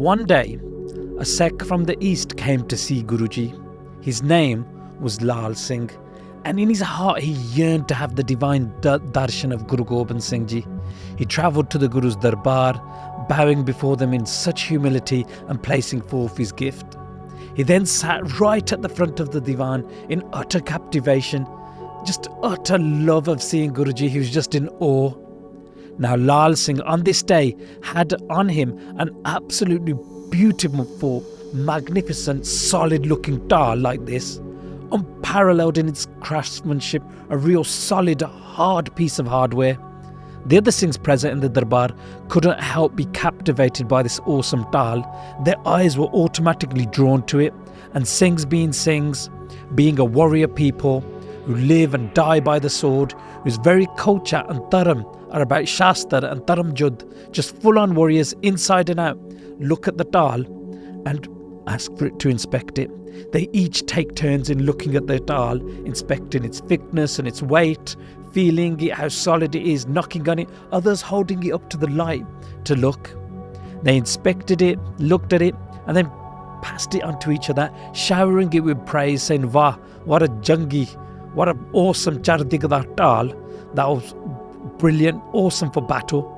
One day, a Sikh from the east came to see Guruji. His name was Laal Singh, and in his heart he yearned to have the divine darshan of Guru Gobind Singh Ji. He travelled to the Guru's darbar, bowing before them in such humility and placing forth his gift. He then sat right at the front of the divan in utter captivation, just utter love of seeing Guruji. He was just in awe. Now Laal Singh on this day had on him an absolutely beautiful, magnificent, solid looking dhal like this, unparalleled in its craftsmanship, a real solid, hard piece of hardware. The other Singhs present in the darbar couldn't help be captivated by this awesome dhal. Their eyes were automatically drawn to it, and Singhs, being a warrior people who live and die by the sword, whose very culture and dharam are about Shastra and Dharam Jud, just full-on warriors inside and out, look at the dhal and ask for it to inspect it. They each take turns in looking at the dhal, inspecting its thickness and its weight, feeling it, how solid it is, knocking on it, others holding it up to the light to look. They inspected it, looked at it, and then passed it on to each other, showering it with praise, saying, "Wah, what a jungi, what an awesome chardiga dhal, that was brilliant, awesome for battle."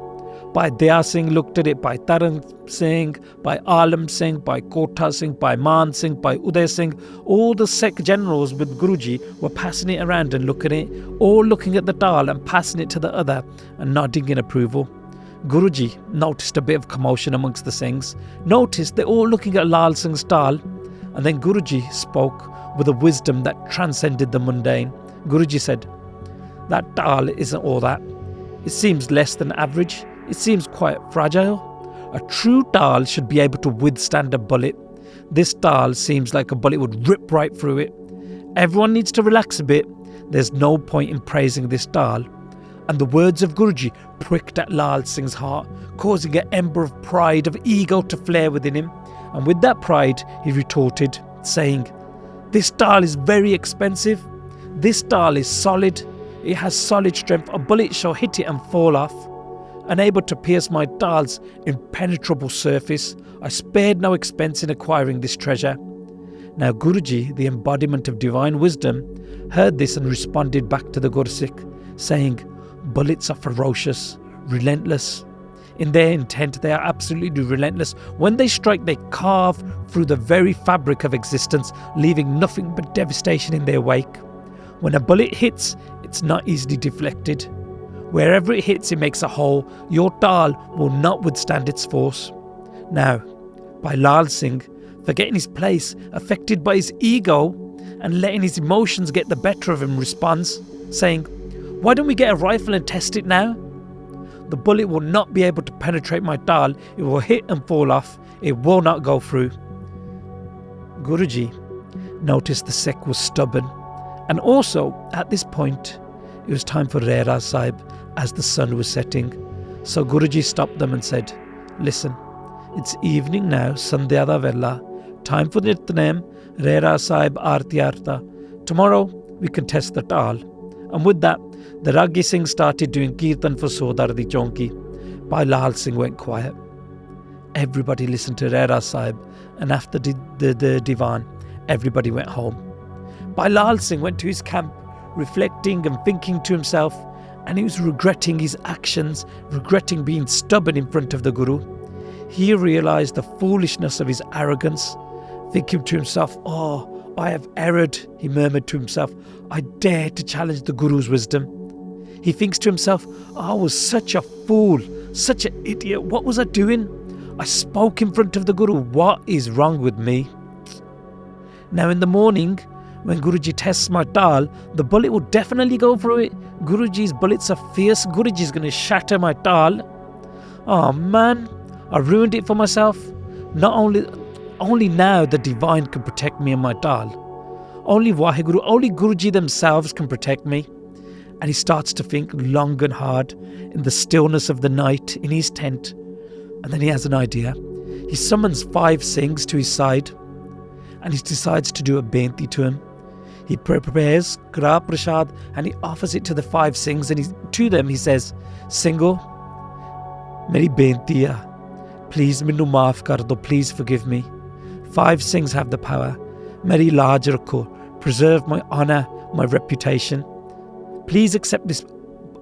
By Daya Singh looked at it, by Taran Singh, by Alam Singh, by Kota Singh, by Man Singh, by Uday Singh. All the Sikh generals with Guruji were passing it around and looking at it, all looking at the dhal and passing it to the other and nodding in approval. Guruji noticed a bit of commotion amongst the Singhs, noticed they're all looking at Laal Singh's dhal, and then Guruji spoke with a wisdom that transcended the mundane. Guruji said, "That dhal isn't all that. It seems less than average. It seems quite fragile. A true dhal should be able to withstand a bullet. This dhal seems like a bullet would rip right through it. Everyone needs to relax a bit. There's no point in praising this dhal." And the words of Guruji pricked at Laal Singh's heart, causing an ember of pride, of ego to flare within him. And with that pride, he retorted, saying, "This dhal is very expensive. This dhal is solid. It has solid strength. A bullet shall hit it and fall off. Unable to pierce my dhal's impenetrable surface, I spared no expense in acquiring this treasure." Now Guruji, the embodiment of divine wisdom, heard this and responded back to the Gursikh, saying, "Bullets are ferocious, relentless. In their intent, they are absolutely relentless. When they strike, they carve through the very fabric of existence, leaving nothing but devastation in their wake. When a bullet hits, it's not easily deflected. Wherever it hits, it makes a hole. Your dhal will not withstand its force." Now, by Laal Singh, forgetting his place, affected by his ego, and letting his emotions get the better of him, responds, saying, "Why don't we get a rifle and test it now? The bullet will not be able to penetrate my dhal. It will hit and fall off. It will not go through." Guruji noticed the Sikh was stubborn, and also at this point it was time for Rehra Sahib as the sun was setting. So Guruji stopped them and said, "Listen, it's evening now, Sandhya da Vela, time for Nitnem, Rehra Sahib Aarti Arta. Tomorrow we can test the dhal." And with that, the Ragi Singh started doing Kirtan for Sodar di Chonki. By Laal Singh went quiet. Everybody listened to Rehra Sahib, and after the divan, everybody went home. By Laal Singh went to his camp, reflecting and thinking to himself, and he was regretting his actions, regretting being stubborn in front of the Guru. He realised the foolishness of his arrogance, thinking to himself, "Oh, I have erred," he murmured to himself. "I dare to challenge the Guru's wisdom." He thinks to himself, "I was such a fool, such an idiot. What was I doing? I spoke in front of the Guru. What is wrong with me?" Now in the morning, when Guruji tests my dhal, the bullet will definitely go through it. Guruji's bullets are fierce. Guruji's going to shatter my dhal. Oh man, I ruined it for myself. Not only now the divine can protect me and my dhal. Only Waheguru, only Guruji themselves can protect me. And he starts to think long and hard in the stillness of the night in his tent. And then he has an idea. He summons 5 Singhs to his side, and he decides to do a benti to him. He prepares Kra Prasad and he offers it to the 5 Singhs, and to them he says, "Singho, meri benti hai. Please ਮੈਨੂੰ ਮਾਫ ਕਰ ਦੋ, please forgive me. 5 Singhs have the power. मेरी लाज रखो, preserve my honor, my reputation. Please accept this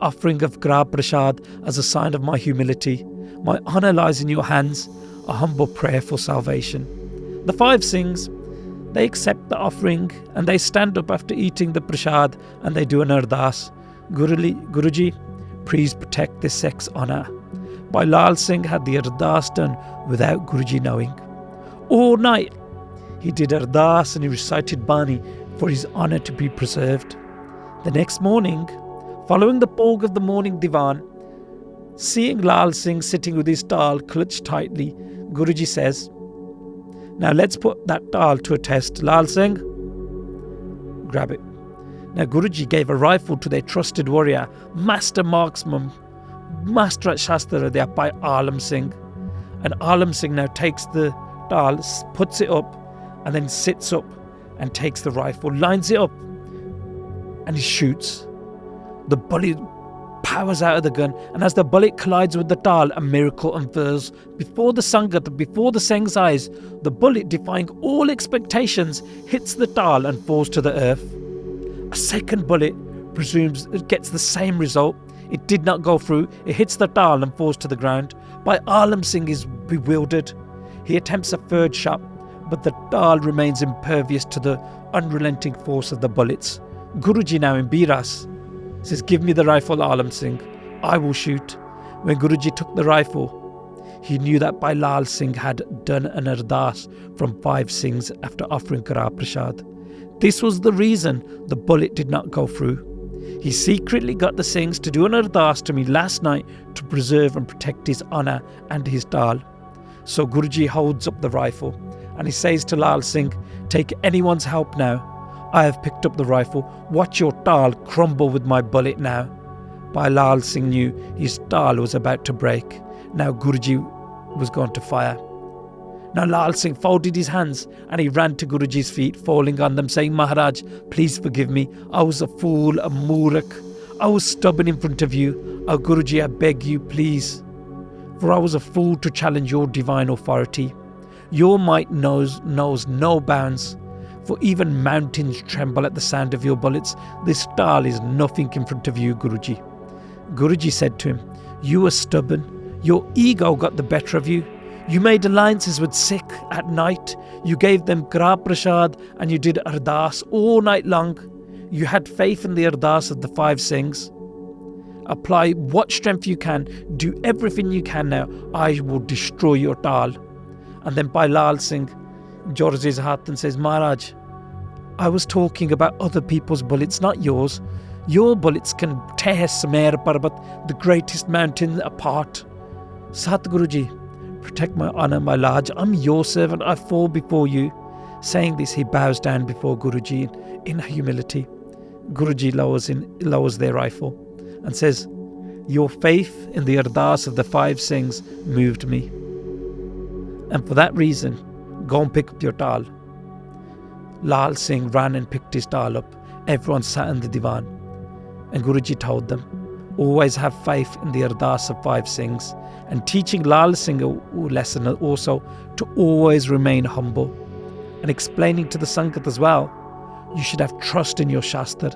offering of Gra Prasad as a sign of my humility. My honor lies in your hands, a humble prayer for salvation. The 5 Singhs, they accept the offering and they stand up after eating the prasad and they do an ardas. Guruji, please protect this Sikh's honour. Bhai Laal Singh had the ardas done without Guruji knowing. All night he did ardas and he recited Bani for his honour to be preserved. The next morning, following the pog of the morning divan, seeing Laal Singh sitting with his dhal clutched tightly, Guruji says, now let's put that dhal to a test. Laal Singh, grab it. Now Guruji gave a rifle to their trusted warrior, master marksman, master at Shastra by Laal Singh. And Laal Singh now takes the dhal, puts it up, and then sits up and takes the rifle, lines it up, and he shoots. The bullet powers out of the gun, and as the bullet collides with the dhal, a miracle unfurls before the Sangat, before the Singh's eyes. The bullet, defying all expectations, hits the dhal and falls to the earth. A second bullet presumes it gets the same result. It did not go through. It hits the dhal and falls to the ground. Bhai Laal Singh is bewildered. He attempts a third shot, but the dhal remains impervious to the unrelenting force of the bullets. Guruji, now in Biras, says, give me the rifle, Laal Singh. I will shoot. When Guruji took the rifle, he knew that Bhai Laal Singh had done an ardas from 5 Singhs after offering Gra Prasad. This was the reason the bullet did not go through. He secretly got the Singhs to do an ardas to me last night to preserve and protect his honour and his dhal. So Guruji holds up the rifle and he says to Laal Singh, take anyone's help now. I have picked up the rifle. Watch your dhal crumble with my bullet now. Bhai Laal Singh knew his dhal was about to break. Now Guruji was going to fire. Now Laal Singh folded his hands and he ran to Guruji's feet, falling on them, saying, Maharaj, please forgive me. I was a fool, a murak. I was stubborn in front of you. Oh Guruji, I beg you, please. For I was a fool to challenge your divine authority. Your might knows no bounds. For even mountains tremble at the sound of your bullets. This dhal is nothing in front of you, Guruji. Guruji said to him, you were stubborn. Your ego got the better of you. You made alliances with Sikh at night. You gave them Gra Prasad and you did ardas all night long. You had faith in the ardas of the 5 Singhs. Apply what strength you can. Do everything you can now. I will destroy your dhal. And then Bhai Laal Singh jors his hat and says, Maharaj, I was talking about other people's bullets, not yours. Your bullets can tear Sumer Parbat, the greatest mountain, apart. Satguruji, protect my honour, my Laj. I'm your servant. I fall before you. Saying this, he bows down before Guruji in humility. Guruji lowers their rifle and says, your faith in the ardas of the 5 Singhs moved me. And for that reason, go and pick up your dhal. Laal Singh ran and picked his dhal up. Everyone sat in the divan. And Guruji told them, always have faith in the ardas of 5 Singhs, and teaching Laal Singh a lesson also to always remain humble, and explaining to the Sangat as well, you should have trust in your Shastra.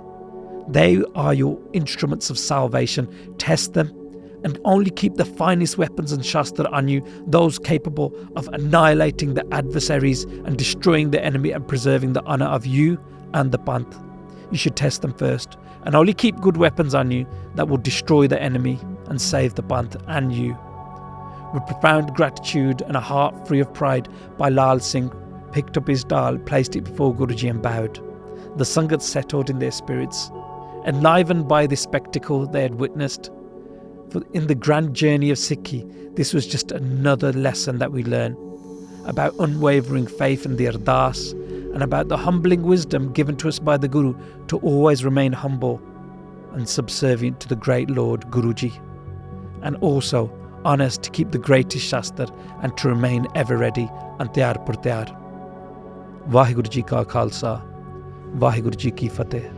They are your instruments of salvation. Test them and only keep the finest weapons and Shastra on you, those capable of annihilating the adversaries and destroying the enemy and preserving the honour of you and the Panth. You should test them first and only keep good weapons on you that will destroy the enemy and save the Panth and you. With profound gratitude and a heart free of pride, Bhai Laal Singh picked up his dhal, placed it before Guruji and bowed. The Sangat settled in their spirits, enlivened by the spectacle they had witnessed. For in the grand journey of Sikhi, this was just another lesson that we learn about unwavering faith in the ardas and about the humbling wisdom given to us by the Guru to always remain humble and subservient to the great Lord Guruji, and also honest to keep the greatest Shastra and to remain ever ready and tayar par tayar. Vaheguru Ji Ka Khalsa, Vaheguru Ji Ki Fateh.